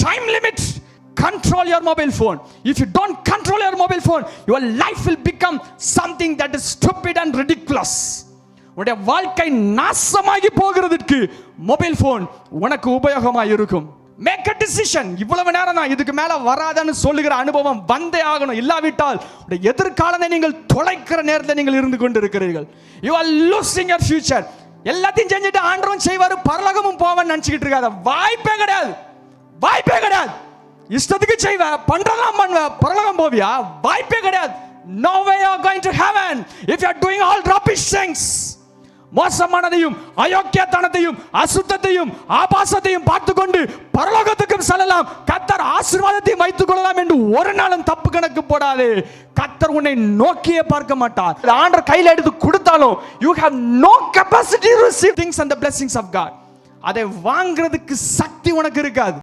time limit. Control your mobile phone. If you don't control your mobile phone, your life will become something that is stupid and ridiculous. உன்னுடைய வாழ்க்கை நாசமாகி போகிறதுக்கு mobile phone உனக்கு உபயோகமாக இருக்கும். Make a decision. இவ்வளவு நேரம் நான் இதுக்கு மேல வராதன்னு சொல்லுகிற அனுபவம் வந்தே ஆகணும். இல்லாவிட்டால் உடைய எதிர்காலத்தை நீங்கள் தொலைக்கிற நேரத்தில் நீங்கள் இருந்து கொண்டிருக்கிறீர்கள். You are losing your future. எல்லாத்தையும் செஞ்சுட்டு ஆண்டவன் செய்வாரு, பரலோகமும் போவான்னு நினைச்சிட்டு இருக்காத. வாய்ப்பே கிடையாது, வாய்ப்பே கிடையாது. இஷ்டத்துக்கு செய்வ, பண்றதெல்லாம் பண்ணுவ, பரலோகம் போவியா? வாய்ப்பே கிடையாது. No way you are going to heaven if you are doing all rubbish things. மோசமானதையும் அயோக்கியத்தனத்தையும் அசுத்தத்தையும் ஆபாசத்தையும் பார்த்துக்கொண்டு பரலோகத்துக்கும் செல்லலாம், கர்த்தர் ஆசீர்வாதத்தையும் வைத்துக் கொள்ளலாம் என்று ஒரு நாளும் தப்பு கணக்கு போடாதே. கர்த்தர் உன்னை நோக்கியே பார்க்க மாட்டார். ஆண்டவர் கையில எடுத்து கொடுத்தாலும் you have no capacity to receive things and the blessings of God. அதை வாங்குறதுக்கு சக்தி உனக்கு இருக்காது.